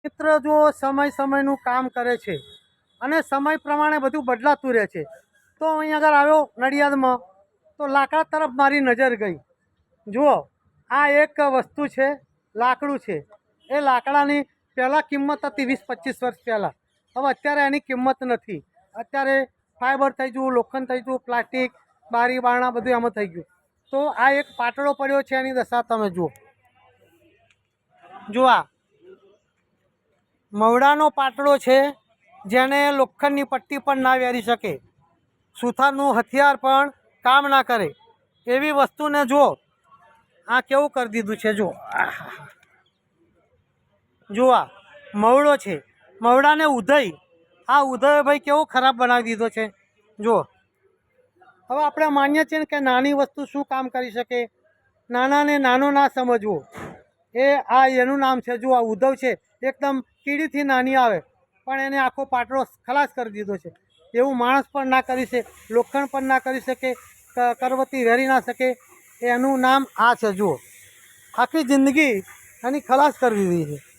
મિત્ર જો સમય સમયનું કામ કરે છે અને સમય પ્રમાણે બધું બદલાતું રહે છે, તો અહીં આગળ આવ્યો નડિયાદમાં તો લાકડા તરફ મારી નજર ગઈ. જુઓ, આ એક વસ્તુ છે, લાકડું છે. એ લાકડાની પહેલાં કિંમત હતી 20-25 વર્ષ પહેલાં. હવે અત્યારે એની કિંમત નથી. અત્યારે ફાઈબર થઈ ગયું, લોખંડ થઈ ગયું, પ્લાસ્ટિક, બારી બારણા બધું એમાં થઈ ગયું. તો આ એક પાટડો પડ્યો છે, એની દશા તમે જુઓ. આ મવડાનો પાટડો છે, જેને લોખંડની પટ્ટી પણ ના વેરી શકે, સુથારનું હથિયાર પણ કામ ના કરે એવી વસ્તુને જુઓ. આ કેવું કરી દીધું છે જુઓ આ મવડો છે, મવડાને ઉધઈ, આ ઉધઈ ભાઈ કેવો ખરાબ બનાવી દીધો છે જુઓ. હવે આપણે માનીએ છીએ કે નાની વસ્તુ શું કામ કરી શકે, નાનાને નાનો ના સમજવો. એનું નામ છે જુઓ, ઉધવ છે, એકદમ કીડીથી નાની આવે પણ એને આખો પાટડો ખલાસ કરી દીધો છે. એવું માણસ પણ ના કરી શકે, લોખંડ પણ ના કરી શકે, કરવતી વેરી ના શકે. એનું નામ આ છે જુઓ. આખી જિંદગી એની ખલાસ કરી દીધી છે.